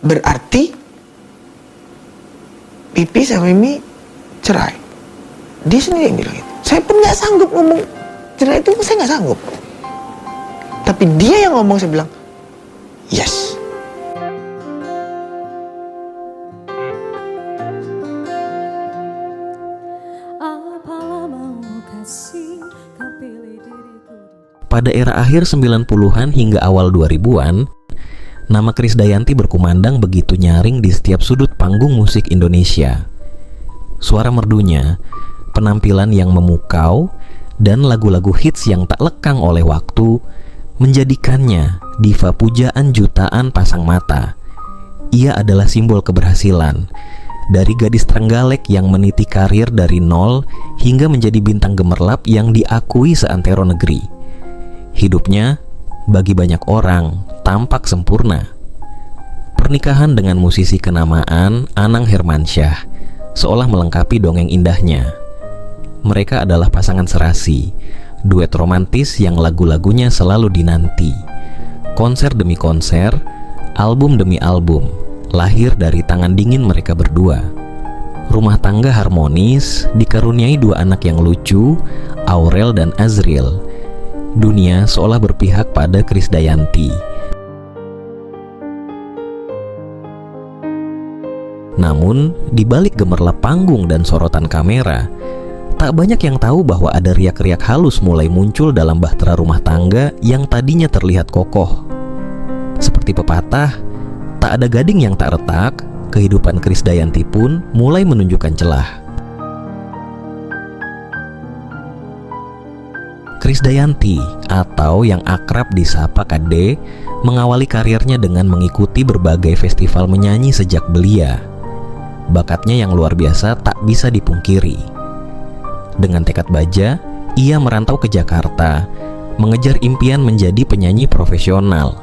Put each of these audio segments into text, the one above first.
berarti Pipi sama Mimi cerai. Dia sendiri yang bilang itu. Saya pun nggak sanggup ngomong cerai itu, saya nggak sanggup. Tapi dia yang ngomong, saya bilang yes. Pada era akhir 90-an hingga awal 2000-an, nama Krisdayanti berkumandang begitu nyaring di setiap sudut panggung musik Indonesia. Suara merdunya, penampilan yang memukau, dan lagu-lagu hits yang tak lekang oleh waktu menjadikannya diva pujaan jutaan pasang mata. Ia adalah simbol keberhasilan. Dari gadis Trenggalek yang meniti karir dari nol hingga menjadi bintang gemerlap yang diakui seantero negeri. Hidupnya bagi banyak orang tampak sempurna. Pernikahan dengan musisi kenamaan Anang Hermansyah seolah melengkapi dongeng indahnya. Mereka adalah pasangan serasi, duet romantis yang lagu-lagunya selalu dinanti. Konser demi konser, album demi album, lahir dari tangan dingin mereka berdua. Rumah tangga harmonis dikaruniai dua anak yang lucu, Aurel dan Azriel. Dunia seolah berpihak pada Krisdayanti. Namun, di balik gemerlap panggung dan sorotan kamera, tak banyak yang tahu bahwa ada riak-riak halus mulai muncul dalam bahtera rumah tangga yang tadinya terlihat kokoh. Seperti pepatah, tak ada gading yang tak retak, kehidupan Krisdayanti pun mulai menunjukkan celah. Krisdayanti atau yang akrab disapa Kade mengawali karirnya dengan mengikuti berbagai festival menyanyi sejak belia. Bakatnya yang luar biasa tak bisa dipungkiri. Dengan tekad baja, ia merantau ke Jakarta, mengejar impian menjadi penyanyi profesional.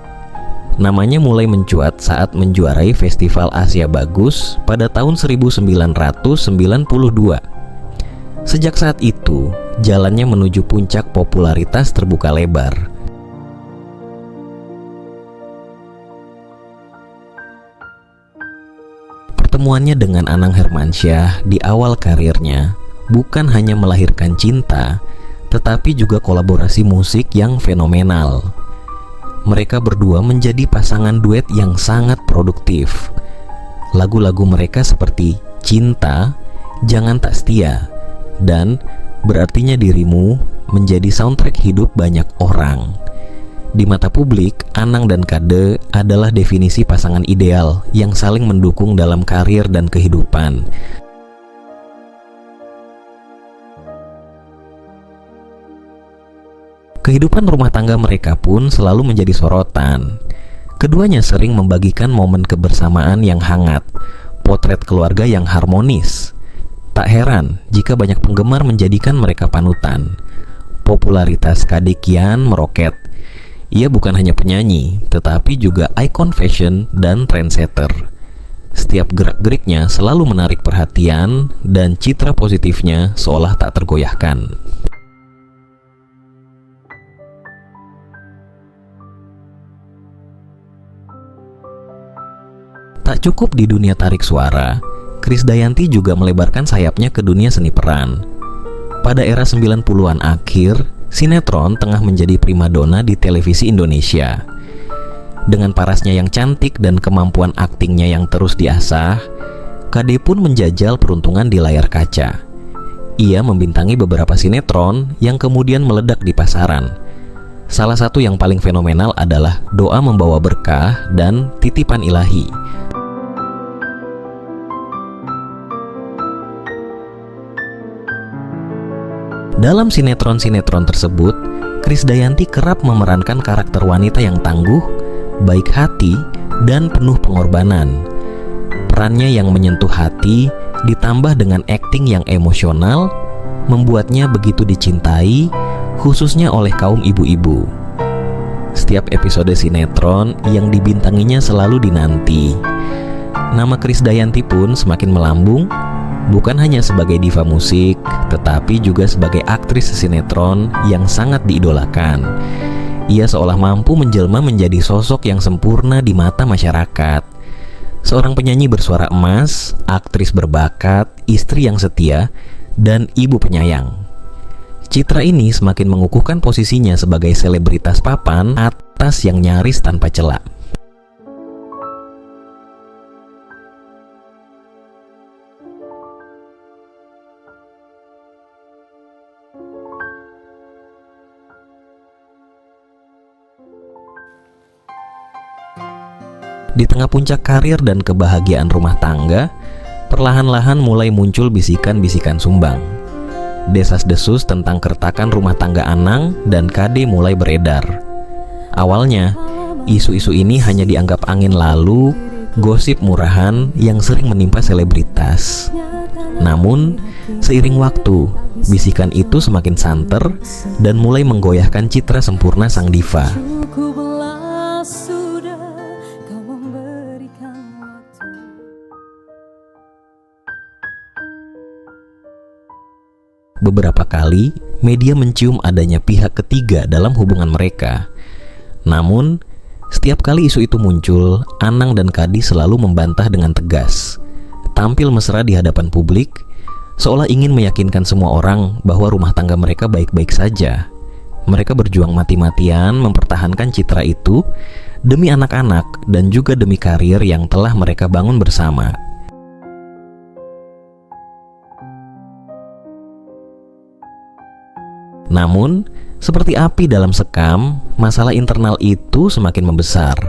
Namanya mulai mencuat saat menjuarai Festival Asia Bagus pada tahun 1992. Sejak saat itu, jalannya menuju puncak popularitas terbuka lebar. Pertemuannya dengan Anang Hermansyah di awal karirnya bukan hanya melahirkan cinta, tetapi juga kolaborasi musik yang fenomenal. Mereka berdua menjadi pasangan duet yang sangat produktif. Lagu-lagu mereka seperti Cinta, Jangan Tak Setia, dan Berartinya Dirimu menjadi soundtrack hidup banyak orang. Di mata publik, Anang dan Kade adalah definisi pasangan ideal yang saling mendukung dalam karir dan kehidupan. Kehidupan rumah tangga mereka pun selalu menjadi sorotan. Keduanya sering membagikan momen kebersamaan yang hangat, potret keluarga yang harmonis. Tak heran jika banyak penggemar menjadikan mereka panutan. Popularitas Kade kian meroket. Ia bukan hanya penyanyi, tetapi juga ikon fashion dan trendsetter. Setiap gerak-geriknya selalu menarik perhatian dan citra positifnya seolah tak tergoyahkan. Tak cukup di dunia tarik suara, Krisdayanti juga melebarkan sayapnya ke dunia seni peran. Pada era 90-an akhir, sinetron tengah menjadi primadona di televisi Indonesia. Dengan parasnya yang cantik dan kemampuan aktingnya yang terus diasah, Kade pun menjajal peruntungan di layar kaca. Ia membintangi beberapa sinetron yang kemudian meledak di pasaran. Salah satu yang paling fenomenal adalah Doa Membawa Berkah dan Titipan Ilahi. Dalam sinetron-sinetron tersebut, Krisdayanti kerap memerankan karakter wanita yang tangguh, baik hati, dan penuh pengorbanan. Perannya yang menyentuh hati ditambah dengan akting yang emosional membuatnya begitu dicintai, khususnya oleh kaum ibu-ibu. Setiap episode sinetron yang dibintanginya selalu dinanti. Nama Krisdayanti pun semakin melambung, bukan hanya sebagai diva musik, tetapi juga sebagai aktris sinetron yang sangat diidolakan. Ia seolah mampu menjelma menjadi sosok yang sempurna di mata masyarakat. Seorang penyanyi bersuara emas, aktris berbakat, istri yang setia, dan ibu penyayang. Citra ini semakin mengukuhkan posisinya sebagai selebritas papan atas yang nyaris tanpa celah. Di tengah puncak karir dan kebahagiaan rumah tangga, perlahan-lahan mulai muncul bisikan-bisikan sumbang. Desas-desus tentang keretakan rumah tangga Anang dan Kade mulai beredar. Awalnya, isu-isu ini hanya dianggap angin lalu, gosip murahan yang sering menimpa selebritas. Namun, seiring waktu, bisikan itu semakin santer dan mulai menggoyahkan citra sempurna sang diva. Beberapa kali, media mencium adanya pihak ketiga dalam hubungan mereka. Namun, setiap kali isu itu muncul, Anang dan Kadi selalu membantah dengan tegas. Tampil mesra di hadapan publik, seolah ingin meyakinkan semua orang bahwa rumah tangga mereka baik-baik saja. Mereka berjuang mati-matian mempertahankan citra itu demi anak-anak dan juga demi karir yang telah mereka bangun bersama. Namun, seperti api dalam sekam, masalah internal itu semakin membesar.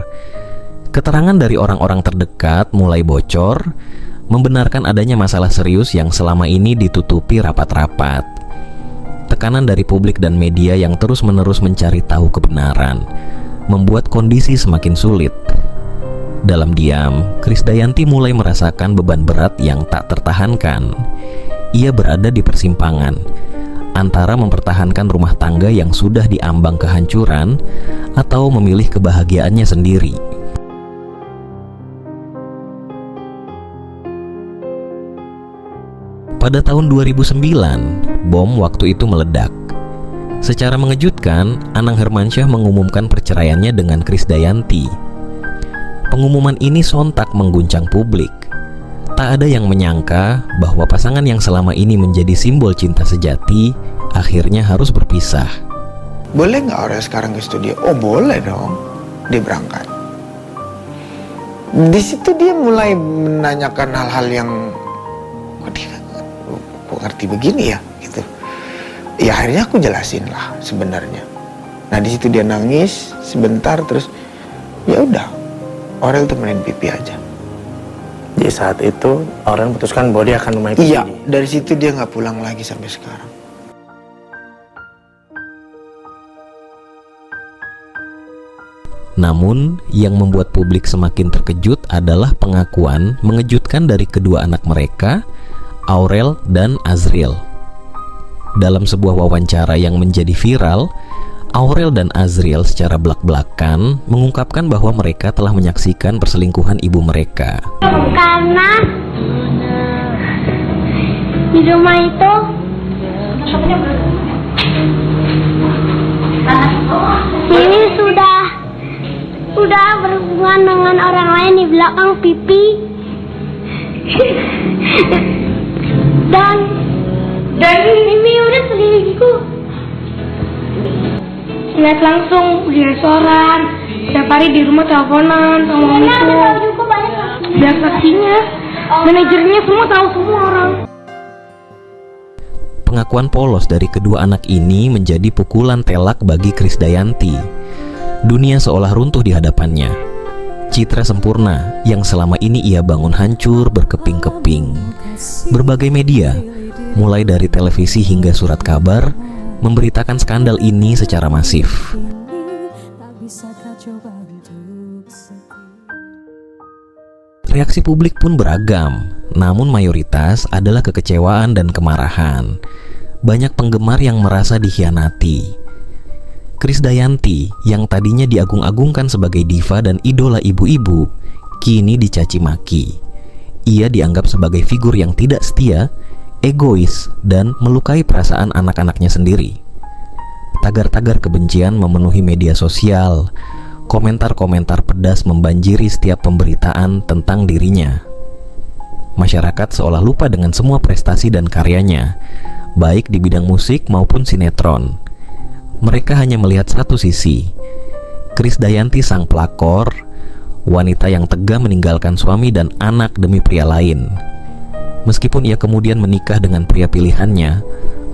Keterangan dari orang-orang terdekat mulai bocor, membenarkan adanya masalah serius yang selama ini ditutupi rapat-rapat. Tekanan dari publik dan media yang terus-menerus mencari tahu kebenaran, membuat kondisi semakin sulit. Dalam diam, Krisdayanti mulai merasakan beban berat yang tak tertahankan. Ia berada di persimpangan antara mempertahankan rumah tangga yang sudah diambang kehancuran atau memilih kebahagiaannya sendiri. Pada tahun 2009, bom waktu itu meledak. Secara mengejutkan, Anang Hermansyah mengumumkan perceraiannya dengan Krisdayanti. Pengumuman ini sontak mengguncang publik. Tak ada yang menyangka bahwa pasangan yang selama ini menjadi simbol cinta sejati akhirnya harus berpisah. Boleh nggak Aurel sekarang ke studio? Oh boleh dong, dia berangkat. Di situ dia mulai menanyakan hal-hal yang kok ngerti begini ya gitu. Ya akhirnya aku jelasin lah sebenarnya. Nah di situ dia nangis sebentar terus ya udah Aurel temenin pipi aja. Di saat itu Aurel memutuskan bahwa dia akan menemani pipi. Iya, dari situ dia nggak pulang lagi sampai sekarang. Namun, yang membuat publik semakin terkejut adalah pengakuan mengejutkan dari kedua anak mereka, Aurel dan Azriel. Dalam sebuah wawancara yang menjadi viral, Aurel dan Azriel secara belak-belakan mengungkapkan bahwa mereka telah menyaksikan perselingkuhan ibu mereka. Karena di rumah itu ini sudah berhubungan dengan orang lain di belakang pipi dan Mimi udah selingkuh. Lihat langsung di restoran, setiap hari di rumah teleponan sama itu. Biar saksinya, manajernya semua tahu semua orang. Pengakuan polos dari kedua anak ini menjadi pukulan telak bagi Krisdayanti. Dunia seolah runtuh di hadapannya. Citra sempurna yang selama ini ia bangun hancur berkeping-keping. Berbagai media, mulai dari televisi hingga surat kabar, memberitakan skandal ini secara masif. Reaksi publik pun beragam, namun mayoritas adalah kekecewaan dan kemarahan. Banyak penggemar yang merasa dikhianati. Krisdayanti yang tadinya diagung-agungkan sebagai diva dan idola ibu-ibu, kini dicaci maki. Ia dianggap sebagai figur yang tidak setia, egois, dan melukai perasaan anak-anaknya sendiri. Tagar-tagar kebencian memenuhi media sosial. komentar-komentar pedas membanjiri setiap pemberitaan tentang dirinya. Masyarakat seolah lupa dengan semua prestasi dan karyanya, baik di bidang musik maupun sinetron. Mereka hanya melihat satu sisi, Krisdayanti sang pelakor, wanita yang tega meninggalkan suami dan anak demi pria lain. Meskipun ia kemudian menikah dengan pria pilihannya,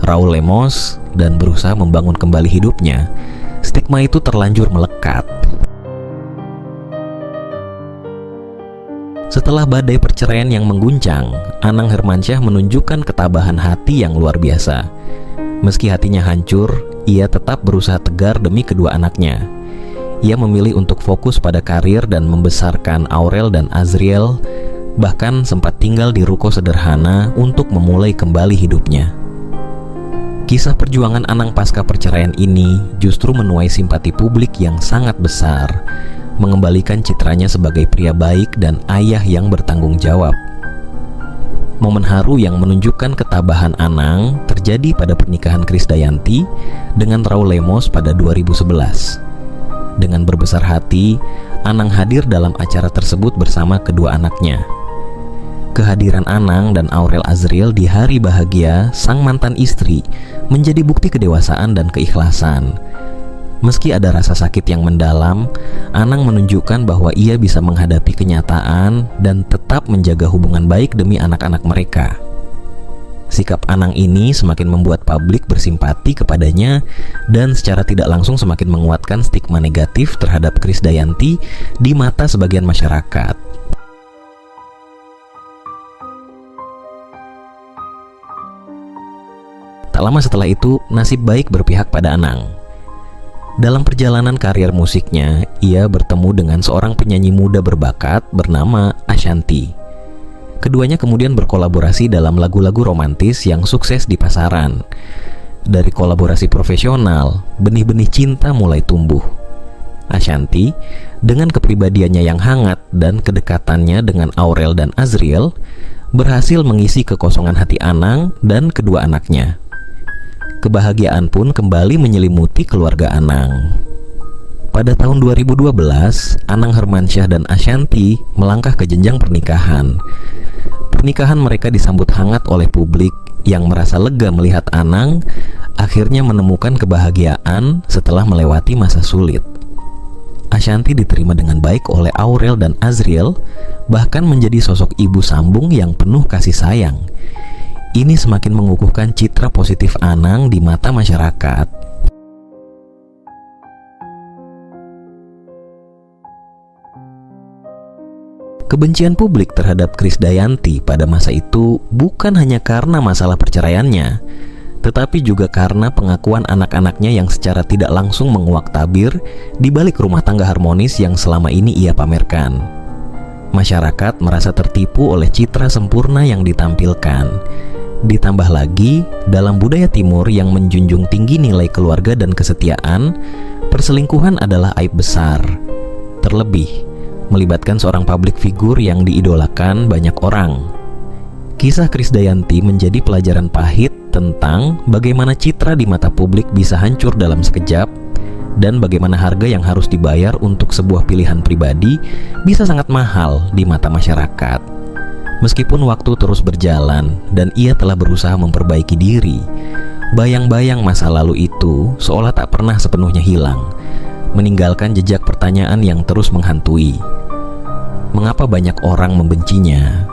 Raul Lemos, dan berusaha membangun kembali hidupnya, stigma itu terlanjur melekat. Setelah badai perceraian yang mengguncang, Anang Hermansyah menunjukkan ketabahan hati yang luar biasa. Meski hatinya hancur, ia tetap berusaha tegar demi kedua anaknya. Ia memilih untuk fokus pada karir dan membesarkan Aurel dan Azriel, bahkan sempat tinggal di ruko sederhana untuk memulai kembali hidupnya. Kisah perjuangan Anang pasca perceraian ini justru menuai simpati publik yang sangat besar, mengembalikan citranya sebagai pria baik dan ayah yang bertanggung jawab. Momen haru yang menunjukkan ketabahan Anang terjadi pada pernikahan Krisdayanti dengan Raul Lemos pada 2011. Dengan berbesar hati, Anang hadir dalam acara tersebut bersama kedua anaknya. Kehadiran Anang dan Aurel Azriel di hari bahagia sang mantan istri menjadi bukti kedewasaan dan keikhlasan. Meski ada rasa sakit yang mendalam, Anang menunjukkan bahwa ia bisa menghadapi kenyataan dan tetap menjaga hubungan baik demi anak-anak mereka. Sikap Anang ini semakin membuat publik bersimpati kepadanya dan secara tidak langsung semakin menguatkan stigma negatif terhadap Krisdayanti di mata sebagian masyarakat. Tak lama setelah itu, nasib baik berpihak pada Anang. Dalam perjalanan karir musiknya, ia bertemu dengan seorang penyanyi muda berbakat bernama Ashanty. Keduanya kemudian berkolaborasi dalam lagu-lagu romantis yang sukses di pasaran. Dari kolaborasi profesional, benih-benih cinta mulai tumbuh. Ashanty, dengan kepribadiannya yang hangat dan kedekatannya dengan Aurel dan Azriel, berhasil mengisi kekosongan hati Anang dan kedua anaknya. Kebahagiaan pun kembali menyelimuti keluarga Anang. Pada tahun 2012, Anang Hermansyah dan Ashanty melangkah ke jenjang pernikahan. Pernikahan mereka disambut hangat oleh publik yang merasa lega melihat Anang akhirnya menemukan kebahagiaan setelah melewati masa sulit. Ashanty diterima dengan baik oleh Aurel dan Azriel, bahkan menjadi sosok ibu sambung yang penuh kasih sayang. Ini semakin mengukuhkan citra positif Anang di mata masyarakat. Kebencian publik terhadap Krisdayanti pada masa itu bukan hanya karena masalah perceraiannya, tetapi juga karena pengakuan anak-anaknya yang secara tidak langsung menguak tabir di balik rumah tangga harmonis yang selama ini ia pamerkan. Masyarakat merasa tertipu oleh citra sempurna yang ditampilkan. Ditambah lagi, dalam budaya timur yang menjunjung tinggi nilai keluarga dan kesetiaan, perselingkuhan adalah aib besar. Terlebih, melibatkan seorang publik figur yang diidolakan banyak orang. Kisah Krisdayanti menjadi pelajaran pahit tentang bagaimana citra di mata publik bisa hancur dalam sekejap, dan bagaimana harga yang harus dibayar untuk sebuah pilihan pribadi bisa sangat mahal di mata masyarakat. Meskipun waktu terus berjalan dan ia telah berusaha memperbaiki diri, bayang-bayang masa lalu itu seolah tak pernah sepenuhnya hilang, meninggalkan jejak pertanyaan yang terus menghantui. Mengapa banyak orang membencinya?